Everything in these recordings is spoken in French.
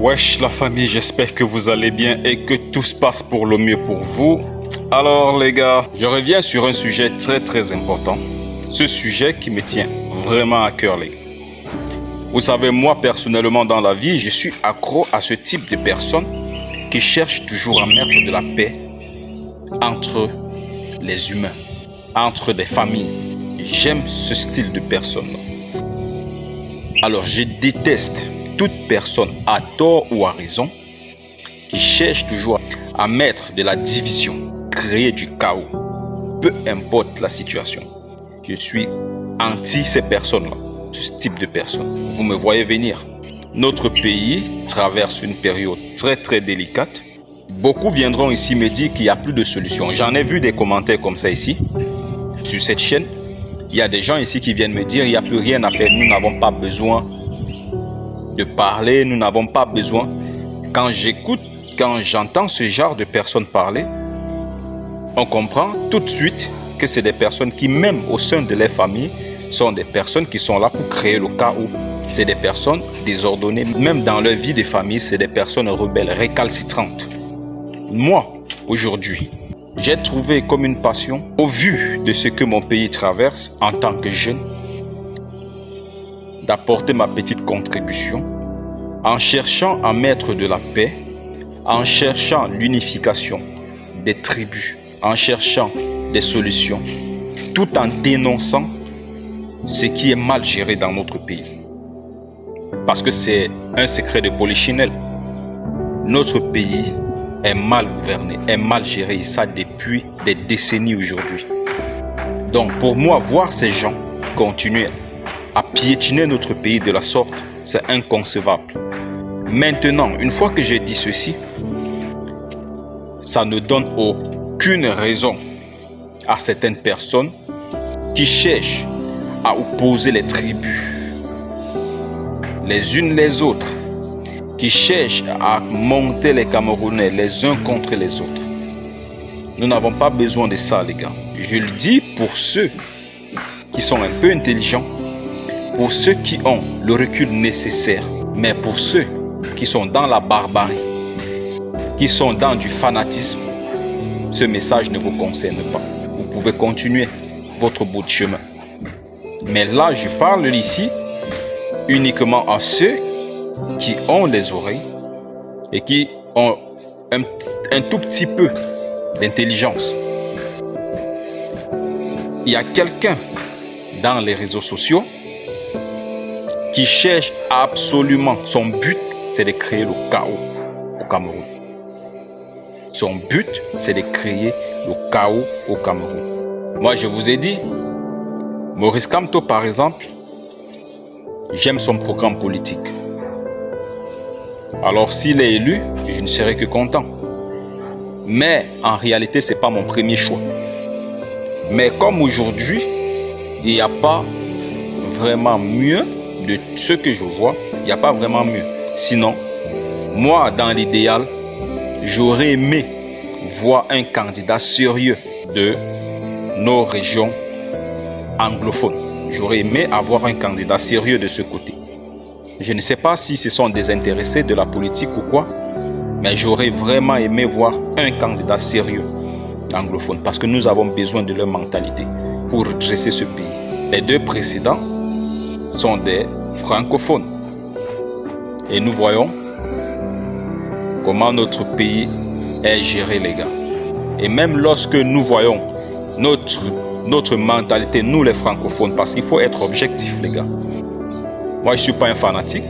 Wesh la famille, j'espère que vous allez bien et que tout se passe pour le mieux pour vous. Alors les gars, je reviens sur un sujet très important. Ce sujet qui me tient vraiment à cœur les gars. Vous savez, moi personnellement dans la vie, je suis accro à ce type de personnes qui cherchent toujours à mettre de la paix entre les humains, entre des familles. J'aime ce style de personnes. Alors je déteste toute personne à tort ou à raison qui cherche toujours à mettre de la division, créer du chaos, peu importe la situation. Je suis anti ces personnes-là, ce type de personnes. Vous me voyez venir. Notre pays traverse une période très délicate. Beaucoup viendront ici me dire qu'il n'y a plus de solution. J'en ai vu des commentaires comme ça ici, sur cette chaîne. Il y a des gens ici qui viennent me dire qu'il n'y a plus rien à faire, nous n'avons pas besoin de parler, nous n'avons pas besoin. Quand j'entends ce genre de personnes parler, on comprend tout de suite que c'est des personnes qui, même au sein de leur famille, sont des personnes qui sont là pour créer le chaos. C'est des personnes désordonnées, même dans leur vie de famille, c'est des personnes rebelles, récalcitrantes. Moi, aujourd'hui, j'ai trouvé comme une passion, au vu de ce que mon pays traverse en tant que jeune, d'apporter ma petite contribution en cherchant à mettre de la paix, en cherchant l'unification des tribus, en cherchant des solutions, tout en dénonçant ce qui est mal géré dans notre pays. Parce que c'est un secret de polichinelle. Notre pays est mal gouverné, est mal géré, et ça depuis des décennies aujourd'hui. Donc pour moi, voir ces gens continuer à piétiner notre pays de la sorte, c'est inconcevable. Maintenant, une fois que j'ai dit ceci, ça ne donne aucune raison à certaines personnes qui cherchent à opposer les tribus les unes les autres, qui cherchent à monter les Camerounais les uns contre les autres. Nous n'avons pas besoin de ça, les gars. Je le dis pour ceux qui sont un peu intelligents, pour ceux qui ont le recul nécessaire, mais pour ceux qui sont dans la barbarie, qui sont dans du fanatisme, ce message ne vous concerne pas. Vous pouvez continuer votre bout de chemin. Mais là, je parle ici uniquement à ceux qui ont les oreilles et qui ont un tout petit peu d'intelligence. Il y a quelqu'un dans les réseaux sociaux qui cherche absolument, son but, c'est de créer le chaos au Cameroun. Son but, c'est de créer le chaos au Cameroun. Moi, je vous ai dit, Maurice Kamto, par exemple, j'aime son programme politique. Alors, s'il est élu, je ne serai que content. Mais, en réalité, ce n'est pas mon premier choix. Mais comme aujourd'hui, il n'y a pas vraiment mieux de ce que je vois, il n'y a pas vraiment mieux. Sinon, moi, dans l'idéal, j'aurais aimé voir un candidat sérieux de nos régions anglophones. J'aurais aimé avoir un candidat sérieux de ce côté. Je ne sais pas si ce sont des intéressés de la politique ou quoi, mais j'aurais vraiment aimé voir un candidat sérieux anglophone parce que nous avons besoin de leur mentalité pour redresser ce pays. Les deux précédents sont des francophones. Et nous voyons comment notre pays est géré, les gars. Et même lorsque nous voyons notre mentalité, nous les francophones, parce qu'il faut être objectif, les gars. Moi, je ne suis pas un fanatique.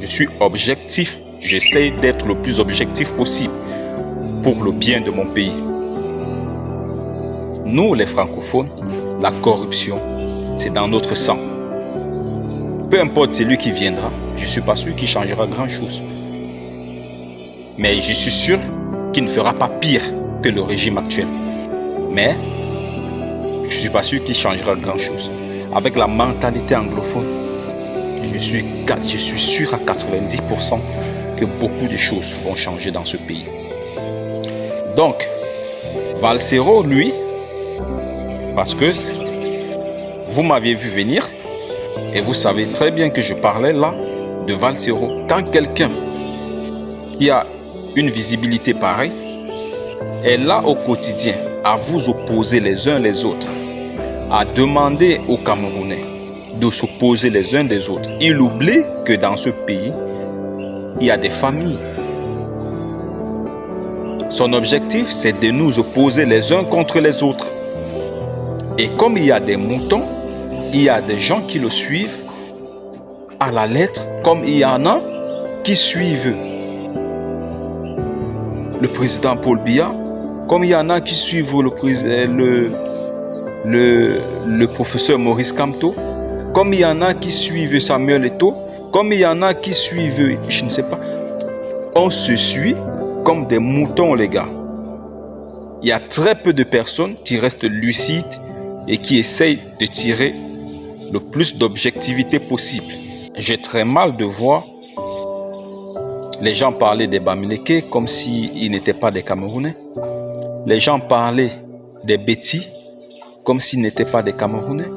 Je suis objectif. J'essaie d'être le plus objectif possible pour le bien de mon pays. Nous, les francophones, la corruption, c'est dans notre sang. Peu importe celui qui viendra, je ne suis pas sûr qu'il changera grand-chose. Mais je suis sûr qu'il ne fera pas pire que le régime actuel. Mais je ne suis pas sûr qu'il changera grand-chose. Avec la mentalité anglophone, je suis sûr à 90% que beaucoup de choses vont changer dans ce pays. Donc, Valsero, lui, parce que vous m'aviez vu venir et vous savez très bien que je parlais là de Valsero. Quand quelqu'un qui a une visibilité pareille est là au quotidien à vous opposer les uns les autres, à demander aux Camerounais de s'opposer les uns des autres, il oublie que dans ce pays, il y a des familles. Son objectif, c'est de nous opposer les uns contre les autres. Et comme il y a des moutons, il y a des gens qui le suivent à la lettre, comme il y en a qui suivent le président Paul Biya, comme il y en a qui suivent le professeur Maurice Kamto, comme il y en a qui suivent Samuel Eto'o, comme il y en a qui suivent, je ne sais pas. On se suit comme des moutons, les gars. Il y a très peu de personnes qui restent lucides et qui essayent de tirer le plus d'objectivité possible. J'ai très mal de voir les gens parler des Bamileke comme s'ils n'étaient pas des Camerounais. Les gens parlaient des Bétis comme s'ils n'étaient pas des Camerounais.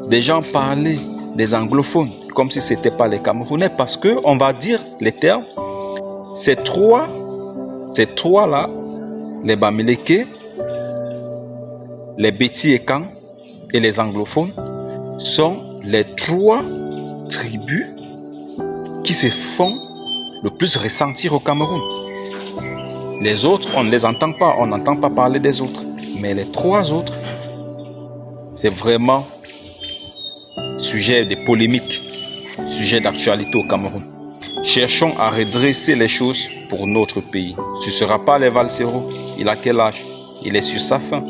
Des gens parlaient des anglophones comme si ce n'étaient pas les Camerounais, parce qu'on va dire les termes, ces trois-là, les Bamileke, les Bétis et Kan et les anglophones, sont les trois tribus qui se font le plus ressentir au Cameroun. Les autres, on ne les entend pas, on n'entend pas parler des autres. Mais les trois autres, c'est vraiment sujet de polémique, sujet d'actualité au Cameroun. Cherchons à redresser les choses pour notre pays. Ce ne sera pas les Valsero. Il a quel âge? Il est sur sa fin.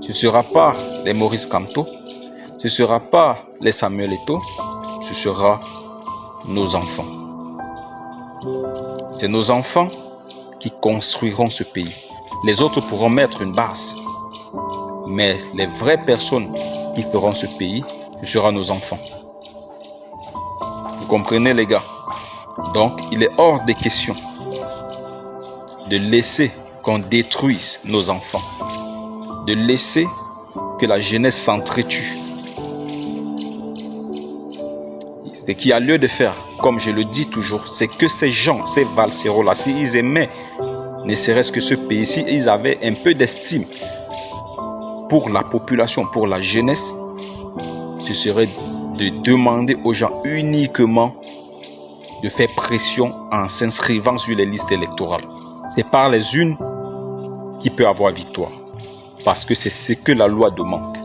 Ce ne sera pas les Maurice Kamto. Ce ne sera pas les Samuel Eto'o. Ce sera nos enfants. C'est nos enfants qui construiront ce pays. Les autres pourront mettre une base. Mais les vraies personnes qui feront ce pays, ce sera nos enfants. Vous comprenez, les gars? Donc, il est hors de question de laisser qu'on détruise nos enfants, de laisser que la jeunesse s'entretue. Ce qu'il y a lieu de faire, comme je le dis toujours, c'est que ces gens, ces Valsero-là, s'ils aimaient, ne serait-ce que ce pays, s'ils avaient un peu d'estime pour la population, pour la jeunesse, ce serait de demander aux gens uniquement de faire pression en s'inscrivant sur les listes électorales. C'est par les unes qui peut avoir victoire. Parce que c'est ce que la loi demande.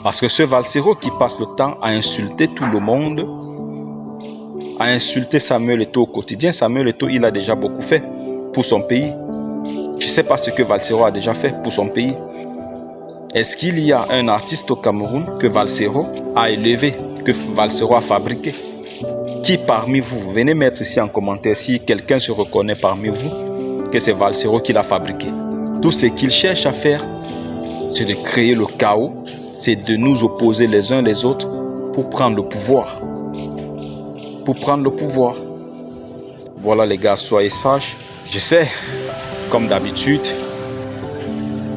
Parce que ce Valsero qui passe le temps à insulter tout le monde, à insulter Samuel Eto'o au quotidien. Samuel Eto'o, il a déjà beaucoup fait pour son pays. Je ne sais pas ce que Valsero a déjà fait pour son pays. Est-ce qu'il y a un artiste au Cameroun que Valsero a élevé, que Valsero a fabriqué? Qui parmi vous, venez mettre ici en commentaire si quelqu'un se reconnaît parmi vous que c'est Valsero qui l'a fabriqué. Tout ce qu'il cherche à faire, c'est de créer le chaos, c'est de nous opposer les uns les autres pour prendre le pouvoir. Pour prendre le pouvoir. Voilà les gars, soyez sages. Je sais, comme d'habitude,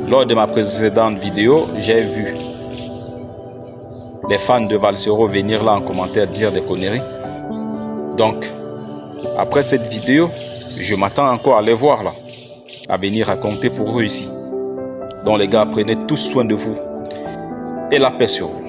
lors de ma précédente vidéo, j'ai vu les fans de Valsero venir là en commentaire dire des conneries. Donc, après cette vidéo, je m'attends encore à les voir là, à venir raconter pour eux ici. Donc les gars, prenez tous soin de vous et la paix sur vous.